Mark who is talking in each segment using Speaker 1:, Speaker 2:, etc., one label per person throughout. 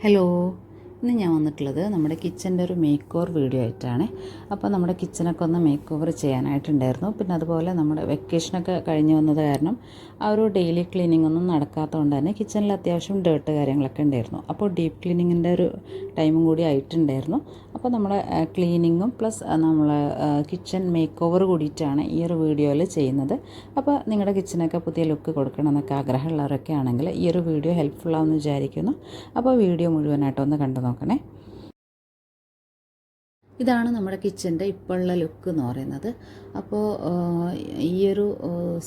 Speaker 1: Hello, ഇന്ന് ഞാൻ വന്നിട്ടുള്ളത് നമ്മുടെ കിച്ചൻ്റെ ഒരു മേക്ക് ഓവർ വീഡിയോ ആയിട്ടാണ്. അപ്പോൾ നമ്മുടെ കിച്ചനൊക്കെ ഒന്ന് മേക്ക് ഓവർ ചെയ്യാനായിട്ടുണ്ടായിരുന്നു. പിന്നെ അതുപോലെ നമ്മുടെ വെക്കേഷനൊക്കെ കഴിഞ്ഞ് വന്നത് കാരണം ആ ഒരു ഡെയിലി ക്ലീനിങ് ഒന്നും നടക്കാത്തതുകൊണ്ട് തന്നെ കിച്ചണിൽ അത്യാവശ്യം ഡേർട്ട് കാര്യങ്ങളൊക്കെ ഉണ്ടായിരുന്നു. അപ്പോൾ ഡീപ്പ് ക്ലീനിങ്ങിൻ്റെ ഒരു ടൈമും കൂടി ആയിട്ടുണ്ടായിരുന്നു. അപ്പോൾ നമ്മുടെ ക്ലീനിങ്ങും പ്ലസ് നമ്മൾ കിച്ചൺ മേക്ക് ഓവർ കൂടിയിട്ടാണ് ഈ ഒരു വീഡിയോയിൽ ചെയ്യുന്നത്. അപ്പോൾ നിങ്ങളുടെ കിച്ചനൊക്കെ പുതിയ ലുക്ക് കൊടുക്കണം എന്നൊക്കെ ആഗ്രഹമുള്ളവരൊക്കെ ആണെങ്കിൽ ഈ ഒരു വീഡിയോ ഹെൽപ്ഫുള്ളാണെന്ന് വിചാരിക്കുന്നു. അപ്പോൾ വീഡിയോ മുഴുവനായിട്ടൊന്ന് കണ്ടു നോക്കണേ. ഇതാണ് നമ്മുടെ കിച്ചൻ്റെ ഇപ്പോഴുള്ള ലുക്ക് എന്ന് പറയുന്നത്. അപ്പോൾ ഈ ഒരു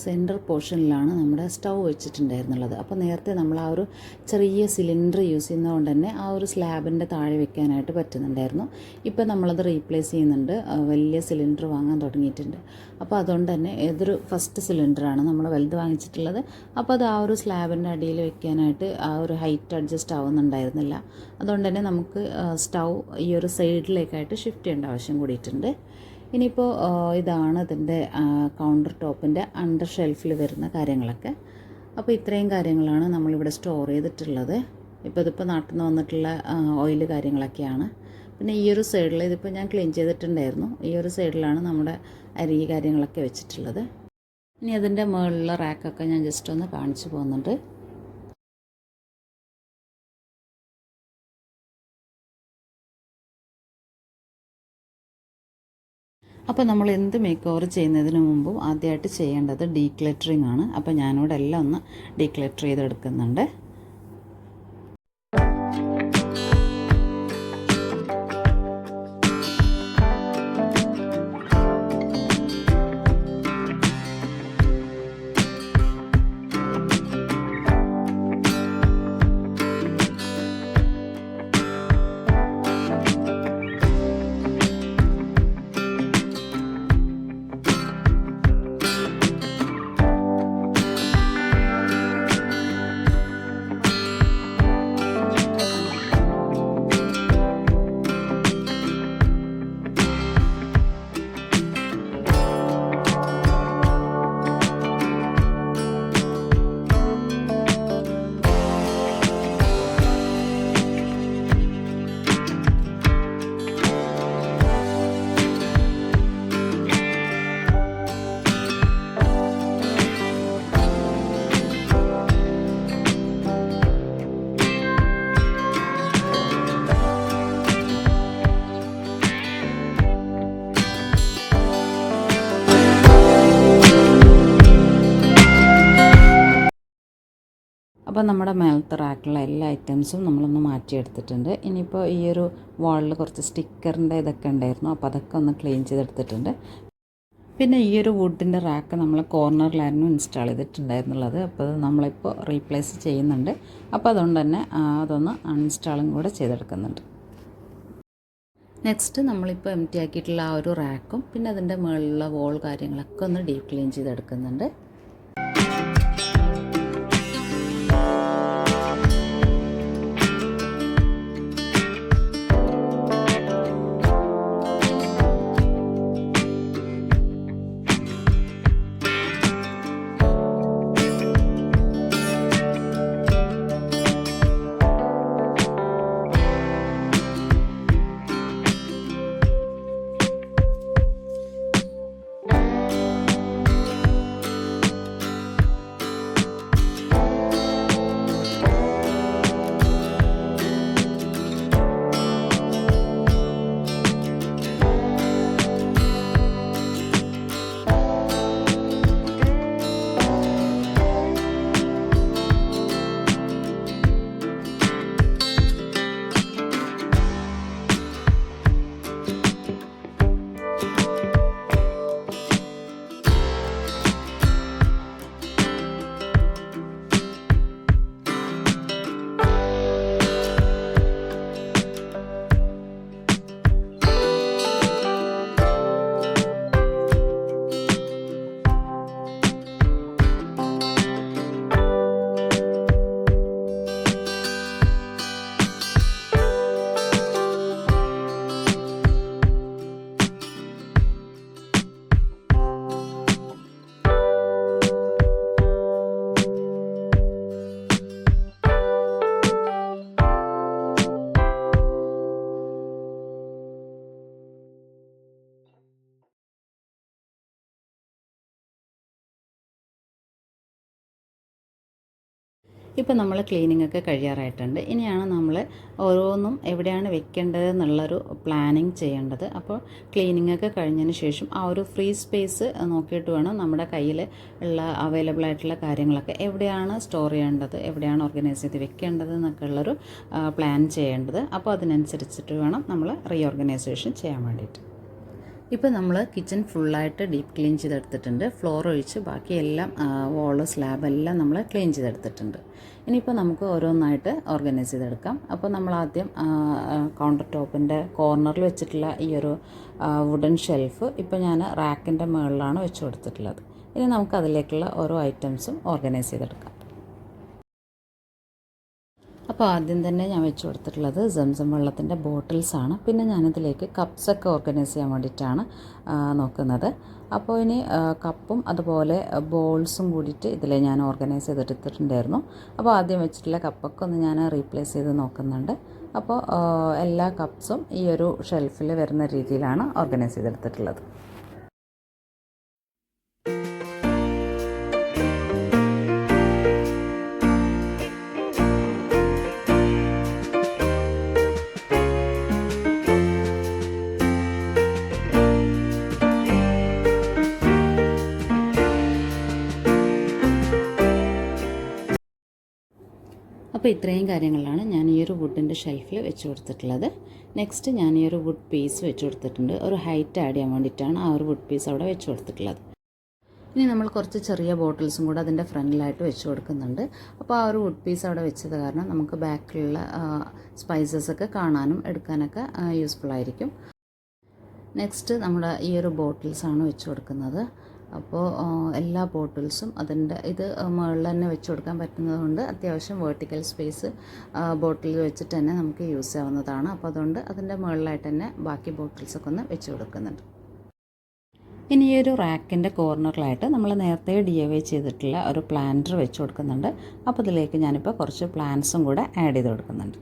Speaker 1: സെൻറ്റർ പോർഷനിലാണ് നമ്മുടെ സ്റ്റൗ വെച്ചിട്ടുണ്ടായിരുന്നുള്ളത്. അപ്പോൾ നേരത്തെ നമ്മൾ ആ ഒരു ചെറിയ സിലിണ്ടർ യൂസ് ചെയ്യുന്നതുകൊണ്ട് തന്നെ ആ ഒരു സ്ലാബിൻ്റെ താഴെ വെക്കാനായിട്ട് പറ്റുന്നുണ്ടായിരുന്നു. ഇപ്പോൾ നമ്മളത് റീപ്ലേസ് ചെയ്യുന്നുണ്ട്, വലിയ സിലിണ്ടർ വാങ്ങാൻ തുടങ്ങിയിട്ടുണ്ട്. അപ്പോൾ അതുകൊണ്ട് തന്നെ ഏതൊരു ഫസ്റ്റ് സിലിണ്ടറാണ് നമ്മൾ വലുത് വാങ്ങിച്ചിട്ടുള്ളത്. അപ്പോൾ അത് ആ ഒരു സ്ലാബിൻ്റെ അടിയിൽ വെക്കാനായിട്ട് ആ ഒരു ഹൈറ്റ് അഡ്ജസ്റ്റ് ആവുന്നുണ്ടായിരുന്നില്ല. അതുകൊണ്ട് തന്നെ നമുക്ക് സ്റ്റൗ ഈ ഒരു സൈഡിലേക്കായിട്ട് ഷിഫ്റ്റ് ചെയ്യേണ്ട ആവശ്യം കൂടിയിട്ടുണ്ട്. ഇനിയിപ്പോൾ ഇതാണ് ഇതിൻ്റെ കൗണ്ടർ ടോപ്പിൻ്റെ അണ്ടർ ഷെൽഫിൽ വരുന്ന കാര്യങ്ങളൊക്കെ. അപ്പോൾ ഇത്രയും കാര്യങ്ങളാണ് നമ്മളിവിടെ സ്റ്റോർ ചെയ്തിട്ടുള്ളത്. ഇതിപ്പോൾ നാട്ടിൽ നിന്ന് വന്നിട്ടുള്ള ഓയിൽ കാര്യങ്ങളൊക്കെയാണ്. പിന്നെ ഈ ഒരു സൈഡിൽ ഇതിപ്പോൾ ഞാൻ ക്ലീൻ ചെയ്തിട്ടുണ്ടായിരുന്നു. ഈ ഒരു സൈഡിലാണ് നമ്മുടെ അരി കാര്യങ്ങളൊക്കെ വെച്ചിട്ടുള്ളത്. ഇനി അതിൻ്റെ മുകളിലുള്ള റാക്കൊക്കെ ഞാൻ ജസ്റ്റ് ഒന്ന് കാണിച്ചു പോകുന്നുണ്ട്. അപ്പോൾ നമ്മൾ എന്ത് മേക്ക് ഓവർ ചെയ്യുന്നതിന് മുമ്പും ആദ്യമായിട്ട് ചെയ്യേണ്ടത് ഡീക്ലറ്ററിങ് ആണ്. അപ്പോൾ ഞാനിവിടെ എല്ലാം ഒന്ന് ഡീക്ലറ്റർ ചെയ്തെടുക്കുന്നുണ്ട്. അപ്പോൾ നമ്മുടെ മേലത്തെ റാക്കിലുള്ള എല്ലാ ഐറ്റംസും നമ്മളൊന്ന് മാറ്റിയെടുത്തിട്ടുണ്ട്. ഇനിയിപ്പോൾ ഈ ഒരു വാളിൽ കുറച്ച് സ്റ്റിക്കറിൻ്റെ ഇതൊക്കെ ഉണ്ടായിരുന്നു. അപ്പോൾ അതൊക്കെ ഒന്ന് ക്ലീൻ ചെയ്തെടുത്തിട്ടുണ്ട്. പിന്നെ ഈ ഒരു വുഡിൻ്റെ റാക്ക് നമ്മൾ കോർണറിലായിരുന്നു ഇൻസ്റ്റാൾ ചെയ്തിട്ടുണ്ടായിരുന്നുള്ളത്. അപ്പോൾ അത് നമ്മളിപ്പോൾ റീപ്ലേസ് ചെയ്യുന്നുണ്ട്. അപ്പോൾ അതുകൊണ്ട് തന്നെ അതൊന്ന് അൺഇൻസ്റ്റാളും കൂടെ ചെയ്തെടുക്കുന്നുണ്ട്. നെക്സ്റ്റ് നമ്മളിപ്പോൾ എം ടി ആക്കിയിട്ടുള്ള ആ ഒരു റാക്കും പിന്നെ അതിൻ്റെ മുകളിലുള്ള വോൾ കാര്യങ്ങളൊക്കെ ഒന്ന് ഡീപ്പ് ക്ലീൻ ചെയ്തെടുക്കുന്നുണ്ട്. ഇപ്പോൾ നമ്മൾ ക്ലീനിങ് ഒക്കെ കഴിയാറായിട്ടുണ്ട്. ഇനിയാണ് നമ്മൾ ഓരോന്നും എവിടെയാണ് വെക്കേണ്ടത് എന്നുള്ളൊരു പ്ലാനിങ് ചെയ്യേണ്ടത്. അപ്പോൾ ക്ലീനിങ് ഒക്കെ കഴിഞ്ഞതിന് ശേഷം ആ ഒരു ഫ്രീ സ്പേസ് നോക്കിയിട്ട് വേണം നമ്മുടെ കയ്യിൽ ഉള്ള അവൈലബിൾ ആയിട്ടുള്ള കാര്യങ്ങളൊക്കെ എവിടെയാണ് സ്റ്റോർ ചെയ്യേണ്ടത്, എവിടെയാണ് ഓർഗനൈസ് ചെയ്ത് വെക്കേണ്ടത് എന്നൊക്കെ ഉള്ളൊരു പ്ലാൻ ചെയ്യേണ്ടത്. അപ്പോൾ അതിനനുസരിച്ചിട്ട് വേണം നമ്മൾ റീഓർഗനൈസേഷൻ ചെയ്യാൻ വേണ്ടിയിട്ട്. ഇപ്പോൾ നമ്മൾ കിച്ചൺ ഫുള്ളായിട്ട് ഡീപ്പ് ക്ലീൻ ചെയ്തെടുത്തിട്ടുണ്ട്. ഫ്ലോർ ഒഴിച്ച് ബാക്കിയെല്ലാം വോള് സ്ലാബെല്ലാം നമ്മൾ ക്ലീൻ ചെയ്തെടുത്തിട്ടുണ്ട്. ഇനിയിപ്പോൾ നമുക്ക് ഓരോന്നായിട്ട് ഓർഗനൈസ് ചെയ്തെടുക്കാം. അപ്പോൾ നമ്മൾ ആദ്യം കൗണ്ടർ ടോപ്പിൻ്റെ കോർണറിൽ വെച്ചിട്ടുള്ള ഈ ഒരു വുഡൻ ഷെൽഫ് ഇപ്പോൾ ഞാൻ റാക്കിൻ്റെ മുകളിലാണ് വെച്ച് കൊടുത്തിട്ടുള്ളത്. ഇനി നമുക്ക് അതിലേക്കുള്ള ഓരോ ഐറ്റംസും ഓർഗനൈസ് ചെയ്തെടുക്കാം. അപ്പോൾ ആദ്യം തന്നെ ഞാൻ വെച്ച് കൊടുത്തിട്ടുള്ളത് സംസം വെള്ളത്തിൻ്റെ ബോട്ടിൽസാണ്. പിന്നെ ഞാനിതിലേക്ക് കപ്സൊക്കെ ഓർഗനൈസ് ചെയ്യാൻ വേണ്ടിയിട്ടാണ് നോക്കുന്നത്. അപ്പോൾ ഇനി കപ്പും അതുപോലെ ബോൾസും കൂടിയിട്ട് ഇതിൽ ഞാൻ ഓർഗനൈസ് ചെയ്തെടുത്തിട്ടുണ്ടായിരുന്നു. അപ്പോൾ ആദ്യം വെച്ചിട്ടുള്ള കപ്പൊക്കെ ഒന്ന് ഞാൻ റീപ്ലേസ് ചെയ്ത് നോക്കുന്നുണ്ട്. അപ്പോൾ എല്ലാ കപ്സും ഈ ഒരു ഷെൽഫിൽ വരുന്ന രീതിയിലാണ് ഓർഗനൈസ് ചെയ്തെടുത്തിട്ടുള്ളത്. അപ്പോൾ ഇത്രയും കാര്യങ്ങളാണ് ഞാൻ ഈ ഒരു വുഡിൻ്റെ ഷെൽഫിൽ വെച്ച് കൊടുത്തിട്ടുള്ളത്. നെക്സ്റ്റ് ഞാൻ ഈ ഒരു വുഡ് പീസ് വെച്ച് കൊടുത്തിട്ടുണ്ട്. ഒരു ഹൈറ്റ് ആഡ് ചെയ്യാൻ വേണ്ടിയിട്ടാണ് ആ ഒരു വുഡ് പീസ് അവിടെ വെച്ച് കൊടുത്തിട്ടുള്ളത്. ഇനി നമ്മൾ കുറച്ച് ചെറിയ ബോട്ടിൽസും കൂടെ അതിൻ്റെ ഫ്രണ്ടിലായിട്ട് വെച്ച് കൊടുക്കുന്നുണ്ട്. അപ്പോൾ ആ ഒരു വുഡ് പീസ് അവിടെ വെച്ചത് കാരണം നമുക്ക് ബാക്കിലുള്ള സ്പൈസസൊക്കെ കാണാനും എടുക്കാനൊക്കെ യൂസ്ഫുൾ ആയിരിക്കും. നെക്സ്റ്റ് നമ്മുടെ ഈ ഒരു ബോട്ടിൽസാണ് വെച്ച് കൊടുക്കുന്നത്. അപ്പോൾ എല്ലാ ബോട്ടിൽസും അതിൻ്റെ ഇത് മുകളിൽ തന്നെ വെച്ച് കൊടുക്കാൻ പറ്റുന്നതുകൊണ്ട് അത്യാവശ്യം വേർട്ടിക്കൽ സ്പേസ് ബോട്ടിൽ വെച്ചിട്ട് തന്നെ നമുക്ക് യൂസ് ആവുന്നതാണ്. അപ്പോൾ അതുകൊണ്ട് അതിൻ്റെ മുകളിലായിട്ട് തന്നെ ബാക്കി ബോട്ടിൽസൊക്കെ ഒന്ന് വെച്ച് കൊടുക്കുന്നുണ്ട്. ഇനി ഈ ഒരു റാക്കിൻ്റെ കോർണറിലായിട്ട് നമ്മൾ നേരത്തെ DIY ചെയ്തിട്ടുള്ള ഒരു പ്ലാന്റർ വെച്ച് കൊടുക്കുന്നുണ്ട്. അപ്പോൾ ഇതിലേക്ക് ഞാനിപ്പോൾ കുറച്ച് പ്ലാന്റ്സും കൂടെ ആഡ് ചെയ്ത് കൊടുക്കുന്നുണ്ട്.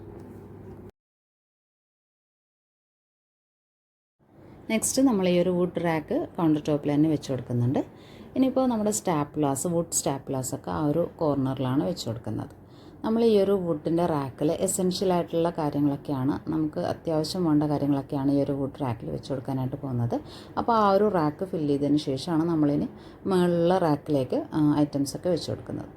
Speaker 1: നെക്സ്റ്റ് നമ്മൾ ഈ ഒരു വുഡ് റാക്ക് കൗണ്ടർ ടോപ്പിൽ തന്നെ വെച്ച് കൊടുക്കുന്നുണ്ട്. ഇനിയിപ്പോൾ നമ്മുടെ സ്റ്റാപ്ലാസ് വുഡ് സ്റ്റാപ്ലാസൊക്കെ ആ ഒരു കോർണറിലാണ് വെച്ച് കൊടുക്കുന്നത്. നമ്മൾ ഈ ഒരു വുഡിൻ്റെ റാക്കിൽ എസെൻഷ്യൽ ആയിട്ടുള്ള കാര്യങ്ങളൊക്കെയാണ്, നമുക്ക് അത്യാവശ്യം വേണ്ട കാര്യങ്ങളൊക്കെയാണ് ഈ ഒരു വുഡ് റാക്കിൽ വെച്ച് കൊടുക്കാനായിട്ട് പോകുന്നത്. അപ്പോൾ ആ ഒരു റാക്ക് ഫില്ല് ചെയ്തതിന് ശേഷമാണ് നമ്മളിനി മുകളിലുള്ള റാക്കിലേക്ക് ഐറ്റംസൊക്കെ വെച്ച് കൊടുക്കുന്നത്.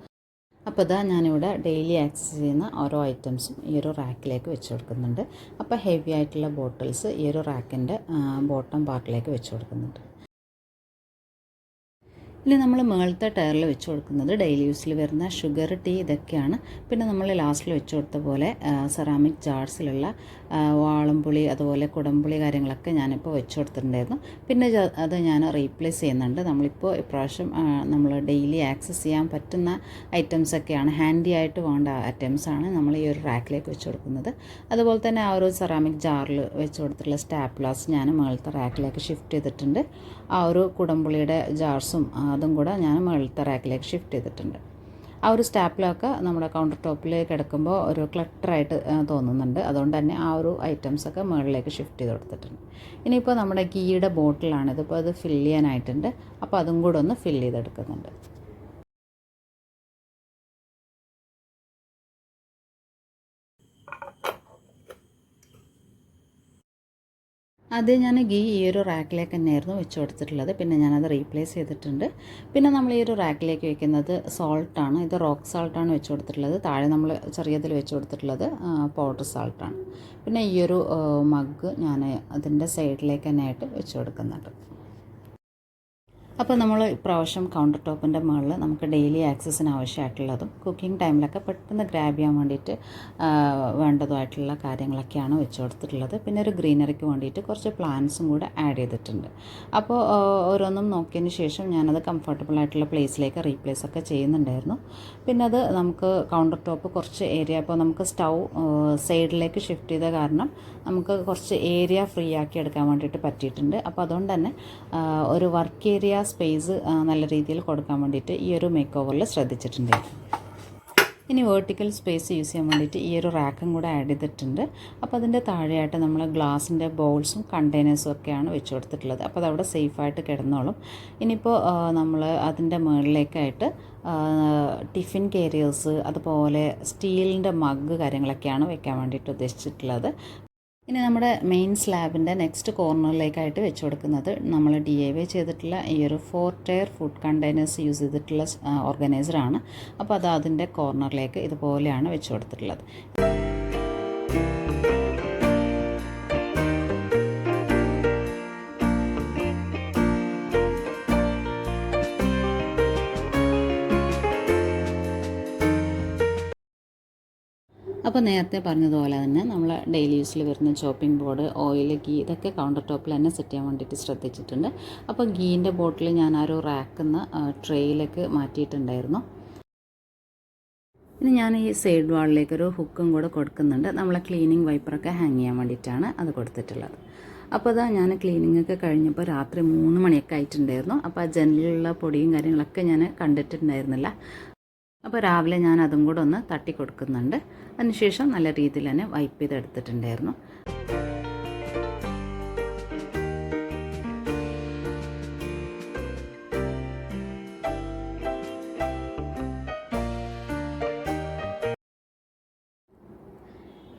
Speaker 1: അപ്പോൾ ഇതാ ഞാനിവിടെ ഡെയിലി ആക്സസ് ചെയ്യുന്ന ഓരോ ഐറ്റംസും ഈ ഒരു റാക്കിലേക്ക് വെച്ച് കൊടുക്കുന്നുണ്ട്. അപ്പോൾ ഹെവി ആയിട്ടുള്ള ബോട്ടിൽസ് ഈ ഒരു റാക്കിൻ്റെ ബോട്ടം പാർട്ടിലേക്ക് വെച്ച് കൊടുക്കുന്നുണ്ട്. ഇനി നമ്മൾ മുകളിലത്തെ ടയറിൽ വെച്ച് കൊടുക്കുന്നത് ഡെയിലി യൂസിൽ വരുന്ന ഷുഗർ ടീ ഇതൊക്കെയാണ്. പിന്നെ നമ്മൾ ലാസ്റ്റിൽ വെച്ച് കൊടുത്ത പോലെ സെറാമിക് ജാർസിലുള്ള വാളംപുളി അതുപോലെ കുടംപുളി കാര്യങ്ങളൊക്കെ ഞാനിപ്പോൾ വെച്ച് കൊടുത്തിട്ടുണ്ടായിരുന്നു. പിന്നെ അത് ഞാൻ റീപ്ലേസ് ചെയ്യുന്നുണ്ട്. നമ്മളിപ്പോൾ ഇപ്രാവശ്യം നമ്മൾ ഡെയിലി ആക്സസ് ചെയ്യാൻ പറ്റുന്ന ഐറ്റംസൊക്കെയാണ്, ഹാൻഡി ആയിട്ട് വേണ്ട ഐറ്റംസാണ് നമ്മൾ ഈ ഒരു റാക്കിലേക്ക് വെച്ച് കൊടുക്കുന്നത്. അതുപോലെ തന്നെ ആ ഒരു സെറാമിക് ജാറിൽ വെച്ച് കൊടുത്തിട്ടുള്ള സ്റ്റാപ്ലാസ് ഞാൻ മുകളിലത്തെ റാക്കിലേക്ക് ഷിഫ്റ്റ് ചെയ്തിട്ടുണ്ട്. ആ ഒരു കുടംപുളിയുടെ ജാർസും അതും കൂടെ ഞാൻ മുകളിലത്തെ റാക്കിലേക്ക് ഷിഫ്റ്റ് ചെയ്തിട്ടുണ്ട്. ആ ഒരു സ്റ്റാപ്പിലൊക്കെ നമ്മുടെ കൗണ്ടർ ടോപ്പിൽ കിടക്കുമ്പോൾ ഒരു ക്ലട്ടറായിട്ട് തോന്നുന്നുണ്ട്. അതുകൊണ്ട് തന്നെ ആ ഒരു ഐറ്റംസൊക്കെ മുകളിലേക്ക് ഷിഫ്റ്റ് ചെയ്ത് കൊടുത്തിട്ടുണ്ട്. ഇനിയിപ്പോൾ നമ്മുടെ ഗീയുടെ ബോട്ടിലാണിത്. ഇപ്പോൾ അത് ഫില്ല് ചെയ്യാനായിട്ടുണ്ട്. അപ്പോൾ അതും കൂടെ ഒന്ന് ഫില്ല് ചെയ്തെടുക്കുന്നുണ്ട്. ആദ്യം ഞാൻ ഗീ ഈ ഒരു റാക്കിലേക്ക് തന്നെയായിരുന്നു വെച്ച് കൊടുത്തിട്ടുള്ളത്. പിന്നെ ഞാനത് റീപ്ലേസ് ചെയ്തിട്ടുണ്ട്. പിന്നെ നമ്മൾ ഈ ഒരു റാക്കിലേക്ക് വെക്കുന്നത് സോൾട്ടാണ്. ഇത് റോക്ക് സാൾട്ടാണ് വെച്ച് കൊടുത്തിട്ടുള്ളത്. താഴെ നമ്മൾ ചെറിയതിൽ വെച്ച് കൊടുത്തിട്ടുള്ളത് പൗഡർ സാൾട്ടാണ്. പിന്നെ ഈ ഒരു മഗ് ഞാൻ അതിൻ്റെ സൈഡിലേക്ക് തന്നെയായിട്ട് വെച്ച് കൊടുക്കുന്നുണ്ട്. അപ്പോൾ നമ്മൾ ഇപ്രാവശ്യം കൗണ്ടർ ടോപ്പിൻ്റെ മുകളിൽ നമുക്ക് ഡെയിലി ആക്സസിന് ആവശ്യമായിട്ടുള്ളതും കുക്കിംഗ് ടൈമിലൊക്കെ പെട്ടെന്ന് ഗ്രാബ് ചെയ്യാൻ വേണ്ടിയിട്ട് വേണ്ടതുമായിട്ടുള്ള കാര്യങ്ങളൊക്കെയാണ് വെച്ച് കൊടുത്തിട്ടുള്ളത്. പിന്നെ ഒരു ഗ്രീനറിക്ക് വേണ്ടിയിട്ട് കുറച്ച് പ്ലാന്റ്സും കൂടെ ആഡ് ചെയ്തിട്ടുണ്ട്. അപ്പോൾ ഓരോന്നും നോക്കിയതിന് ശേഷം ഞാനത് കംഫർട്ടബിൾ ആയിട്ടുള്ള പ്ലേസിലേക്ക് റീപ്ലേസ് ഒക്കെ ചെയ്യുന്നുണ്ടായിരുന്നു. പിന്നെ അത് നമുക്ക് കൗണ്ടർ ടോപ്പ് കുറച്ച് ഏരിയ, ഇപ്പോൾ നമുക്ക് സ്റ്റൗ സൈഡിലേക്ക് ഷിഫ്റ്റ് ചെയ്ത കാരണം നമുക്ക് കുറച്ച് ഏരിയ ഫ്രീ ആക്കി എടുക്കാൻ വേണ്ടിയിട്ട് പറ്റിയിട്ടുണ്ട്. അപ്പോൾ അതുകൊണ്ട് തന്നെ ഒരു വർക്ക് ഏരിയ സ്പേസ് നല്ല രീതിയിൽ കൊടുക്കാൻ വേണ്ടിയിട്ട് ഈ ഒരു മേക്ക് ഓവറിൽ ശ്രദ്ധിച്ചിട്ടുണ്ടായിരുന്നു. ഇനി വേർട്ടിക്കൽ സ്പേസ് യൂസ് ചെയ്യാൻ വേണ്ടിയിട്ട് ഈ ഒരു റാക്കും കൂടെ ആഡ് ചെയ്തിട്ടുണ്ട്. അപ്പോൾ അതിൻ്റെ താഴെയായിട്ട് നമ്മൾ ഗ്ലാസിൻ്റെ ബൗൾസും കണ്ടെയ്നേഴ്സും ഒക്കെയാണ് വെച്ച് കൊടുത്തിട്ടുള്ളത്. അപ്പോൾ അതവിടെ സേഫായിട്ട് കിടന്നോളും. ഇനിയിപ്പോൾ നമ്മൾ അതിൻ്റെ മുകളിലേക്കായിട്ട് ടിഫിൻ കാരിയേഴ്സ്, അതുപോലെ സ്റ്റീലിൻ്റെ മഗ് കാര്യങ്ങളൊക്കെയാണ് വെക്കാൻ വേണ്ടിയിട്ട് ഉദ്ദേശിച്ചിട്ടുള്ളത്. ഇനി നമ്മുടെ മെയിൻ സ്ലാബിൻ്റെ നെക്സ്റ്റ് കോർണറിലേക്കായിട്ട് വെച്ച് കൊടുക്കുന്നത് നമ്മൾ DIY ചെയ്തിട്ടുള്ള ഈ ഒരു 4 ടയർ ഫുഡ് കണ്ടെയ്നേഴ്സ് യൂസ് ചെയ്തിട്ടുള്ള ഓർഗനൈസറാണ്. അപ്പോൾ അത് അതിൻ്റെ കോർണറിലേക്ക് ഇതുപോലെയാണ് വെച്ച് കൊടുത്തിട്ടുള്ളത്. അപ്പോൾ നേരത്തെ പറഞ്ഞതുപോലെ തന്നെ നമ്മൾ ഡെയിലി യൂസിൽ വരുന്ന ചോപ്പിംഗ് ബോർഡ്, ഓയിൽ, ഗീ ഇതൊക്കെ കൗണ്ടർ ടോപ്പിൽ തന്നെ സെറ്റ് ചെയ്യാൻ വേണ്ടിയിട്ട് ശ്രദ്ധിച്ചിട്ടുണ്ട്. അപ്പോൾ ഗീൻ്റെ ബോട്ടിൽ ഞാൻ ആ ഒരു റാക്കുന്ന ട്രേയിലേക്ക് മാറ്റിയിട്ടുണ്ടായിരുന്നു. ഇനി ഞാൻ ഈ സൈഡ് വാളിലേക്ക് ഒരു ഹുക്കും കൂടെ കൊടുക്കുന്നുണ്ട്. നമ്മളെ ക്ലീനിങ് വൈപ്പറൊക്കെ ഹാങ് ചെയ്യാൻ വേണ്ടിയിട്ടാണ് അത് കൊടുത്തിട്ടുള്ളത്. അപ്പോൾ അതാ ഞാൻ ക്ലീനിങ് ഒക്കെ കഴിഞ്ഞപ്പോൾ രാത്രി 3 മണിയൊക്കെ ആയിട്ടുണ്ടായിരുന്നു. അപ്പോൾ ആ ജനലിലുള്ള പൊടിയും കാര്യങ്ങളൊക്കെ ഞാൻ കണ്ടിട്ടുണ്ടായിരുന്നില്ല. അപ്പോൾ രാവിലെ ഞാൻ അതും കൂടെ ഒന്ന് തട്ടി കൊടുക്കുന്നുണ്ട്. അതിനുശേഷം നല്ല രീതിയിൽ തന്നെ വൈപ്പ് ചെയ്തെടുത്തിട്ടുണ്ടായിരുന്നു.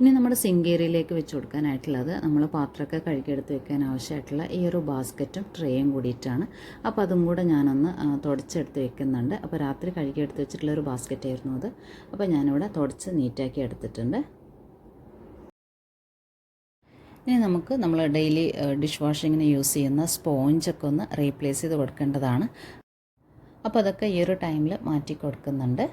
Speaker 1: ഇനി നമ്മുടെ സിങ്ക് ഏരിയയിലേക്ക് വെച്ച് കൊടുക്കാനായിട്ടുള്ളത് നമ്മൾ പാത്രമൊക്കെ കഴുകിയെടുത്ത് വെക്കാൻ ആവശ്യമായിട്ടുള്ള ഈ ഒരു ബാസ്ക്കറ്റും ട്രേയും കൂടിയിട്ടാണ്. അപ്പോൾ അതും കൂടെ ഞാനൊന്ന് തുടച്ചെടുത്ത് വെക്കുന്നുണ്ട്. അപ്പോൾ രാത്രി കഴുകിയെടുത്ത് വെച്ചിട്ടുള്ള ഒരു ബാസ്ക്കറ്റായിരുന്നു അത്. അപ്പോൾ ഞാനിവിടെ തുടച്ച് നീറ്റാക്കി എടുത്തിട്ടുണ്ട്. ഇനി നമുക്ക് നമ്മൾ ഡെയിലി ഡിഷ് വാഷിങ്ങിന് യൂസ് ചെയ്യുന്ന സ്പോഞ്ചൊക്കെ ഒന്ന് റീപ്ലേസ് ചെയ്ത് കൊടുക്കേണ്ടതാണ്. അപ്പോൾ അതൊക്കെ ഈ ഒരു ടൈമിൽ മാറ്റി കൊടുക്കുന്നുണ്ട്.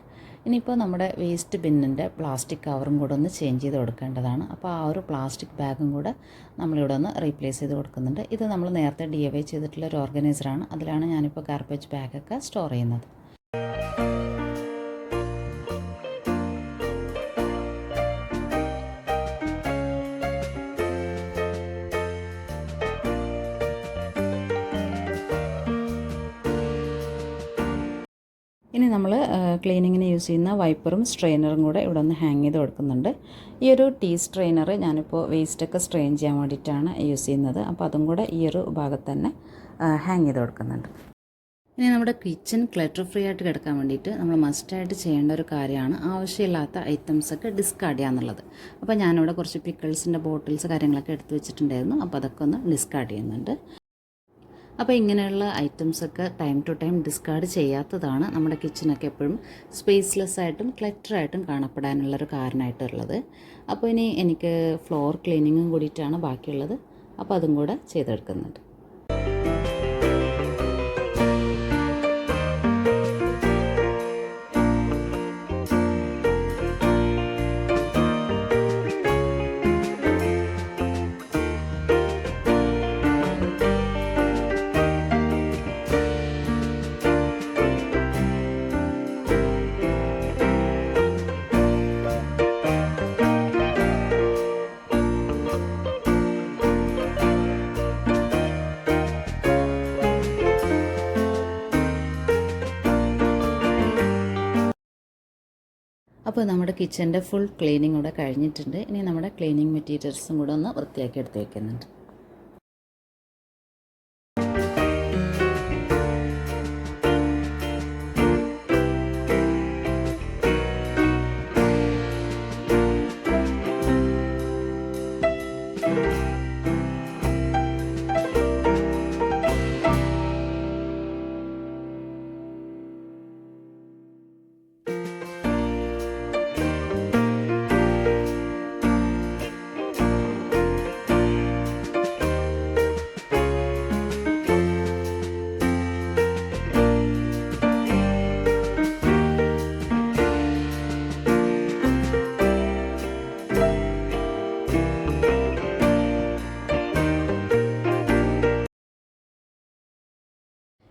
Speaker 1: ഇനിയിപ്പോൾ നമ്മുടെ വേസ്റ്റ് ബിന്നിൻ്റെ പ്ലാസ്റ്റിക് കവറും കൂടെ ഒന്ന് ചേഞ്ച് ചെയ്ത് കൊടുക്കേണ്ടതാണ്. അപ്പോൾ ആ ഒരു പ്ലാസ്റ്റിക് ബാഗും കൂടെ നമ്മളിവിടെ ഒന്ന് റീപ്ലേസ് ചെയ്ത് കൊടുക്കുന്നുണ്ട്. ഇത് നമ്മൾ നേരത്തെ DIY ചെയ്തിട്ടുള്ള ഒരു ഓർഗനൈസറാണ്. അതിലാണ് ഞാനിപ്പോൾ ഗാർബേജ് ബാഗൊക്കെ സ്റ്റോർ ചെയ്യുന്നത്. ഇനി നമ്മൾ ക്ലീനിങ്ങിന് യൂസ് ചെയ്യുന്ന വൈപ്പറും സ്ട്രെയിനറും കൂടെ ഇവിടെ ഒന്ന് ഹാങ് ചെയ്ത് കൊടുക്കുന്നുണ്ട്. ഈ ഒരു ടീ സ്ട്രെയിനർ ഞാനിപ്പോൾ വേസ്റ്റൊക്കെ സ്ട്രെയിൻ ചെയ്യാൻ വേണ്ടിയിട്ടാണ് യൂസ് ചെയ്യുന്നത്. അപ്പോൾ അതും കൂടെ ഈ ഒരു ഭാഗത്ത് തന്നെ ഹാങ് ചെയ്ത് കൊടുക്കുന്നുണ്ട്. ഇനി നമ്മുടെ കിച്ചൺ ക്ലട്ടർ ഫ്രീ ആയിട്ട് കിടക്കാൻ വേണ്ടിയിട്ട് നമ്മൾ മസ്റ്റായിട്ട് ചെയ്യേണ്ട ഒരു കാര്യമാണ് ആവശ്യമില്ലാത്ത ഐറ്റംസൊക്കെ ഡിസ്കാർഡ് ചെയ്യുക എന്നുള്ളത്. അപ്പോൾ ഞാനിവിടെ കുറച്ച് പിക്കിൾസിൻ്റെ ബോട്ടിൽസ് കാര്യങ്ങളൊക്കെ എടുത്ത് വെച്ചിട്ടുണ്ടായിരുന്നു. അപ്പോൾ അതൊക്കെ ഒന്ന് ഡിസ്കാർഡ് ചെയ്യുന്നുണ്ട്. അപ്പോൾ ഇങ്ങനെയുള്ള ഐറ്റംസൊക്കെ ടൈം ടു ടൈം ഡിസ്കാർഡ് ചെയ്യാത്തതാണ് നമ്മുടെ കിച്ചണൊക്കെ എപ്പോഴും സ്പേസ്ലെസ് ആയിട്ടും ക്ലറ്ററായിട്ടും കാണപ്പെടാനുള്ളൊരു കാരണമായിട്ടുള്ളത്. അപ്പോൾ ഇനി എനിക്ക് ഫ്ലോർ ക്ലീനിങ്ങും കൂടിയിട്ടാണ് ബാക്കിയുള്ളത്. അപ്പോൾ അതും കൂടെ ചെയ്തെടുക്കുന്നുണ്ട്. അപ്പോൾ നമ്മുടെ കിച്ചൻ്റെ ഫുൾ ക്ലീനിങ് കൂടെ കഴിഞ്ഞിട്ടുണ്ട്. ഇനി നമ്മുടെ ക്ലീനിങ് മെറ്റീരിയൽസും കൂടെ ഒന്ന് വൃത്തിയാക്കി എടുത്ത് വയ്ക്കുന്നുണ്ട്.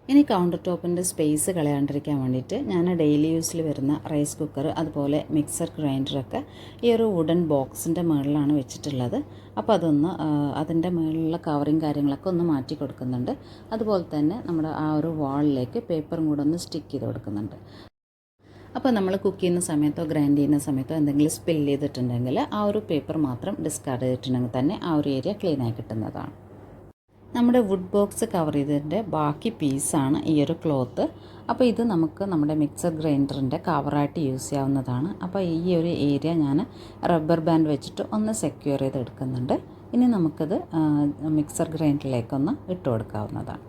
Speaker 1: ഇനി കൗണ്ടർ ടോപ്പിൻ്റെ സ്പേസ് കളയാണ്ടിരിക്കാൻ വേണ്ടിയിട്ട് ഞാൻ ഡെയിലി യൂസിൽ വരുന്ന റൈസ് കുക്കർ, അതുപോലെ മിക്സർ ഗ്രൈൻഡറൊക്കെ ഈ ഒരു വുഡൻ ബോക്സിൻ്റെ മുകളിലാണ് വെച്ചിട്ടുള്ളത്. അപ്പോൾ അതൊന്ന് അതിൻ്റെ മുകളിലുള്ള കവറിങ് കാര്യങ്ങളൊക്കെ ഒന്ന് മാറ്റി കൊടുക്കുന്നുണ്ട്. അതുപോലെ തന്നെ നമ്മുടെ ആ ഒരു വാളിലേക്ക് പേപ്പറും കൂടെ ഒന്ന് സ്റ്റിക്ക് ചെയ്ത് കൊടുക്കുന്നുണ്ട്. അപ്പോൾ നമ്മൾ കുക്ക് ചെയ്യുന്ന സമയത്തോ ഗ്രൈൻഡ് ചെയ്യുന്ന സമയത്തോ എന്തെങ്കിലും സ്പിൽ ചെയ്തിട്ടുണ്ടെങ്കിൽ ആ ഒരു പേപ്പർ മാത്രം ഡിസ്കാർഡ് ചെയ്തിട്ടുണ്ടെങ്കിൽ തന്നെ ആ ഒരു ഏരിയ ക്ലീനായി കിട്ടുന്നതാണ്. നമ്മുടെ വുഡ് ബോക്സ് കവർ ചെയ്തതിൻ്റെ ബാക്കി പീസാണ് ഈ ഒരു ക്ലോത്ത്. അപ്പോൾ ഇത് നമുക്ക് നമ്മുടെ മിക്സർ ഗ്രൈൻഡറിൻ്റെ കവറായിട്ട് യൂസ് ചെയ്യാവുന്നതാണ്. അപ്പോൾ ഈ ഒരു ഏരിയ ഞാൻ റബ്ബർ ബാൻഡ് വെച്ചിട്ട് ഒന്ന് സെക്യൂർ ചെയ്ത് എടുക്കുന്നുണ്ട്. ഇനി നമുക്കത് മിക്സർ ഗ്രൈൻഡറിലേക്കൊന്ന് ഇട്ട് കൊടുക്കാവുന്നതാണ്.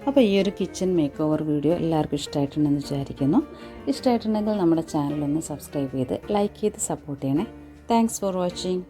Speaker 1: അപ്പോൾ ഈ ഒരു കിച്ചൺ മേക്ക് ഓവർ വീഡിയോ എല്ലാവർക്കും ഇഷ്ടമായിട്ടുണ്ടെന്ന് വിചാരിക്കുന്നു. ഇഷ്ടമായിട്ടുണ്ടെങ്കിൽ നമ്മുടെ ചാനലൊന്ന് സബ്സ്ക്രൈബ് ചെയ്ത് ലൈക്ക് ചെയ്ത് സപ്പോർട്ട് ചെയ്യണേ. Thanks for watching.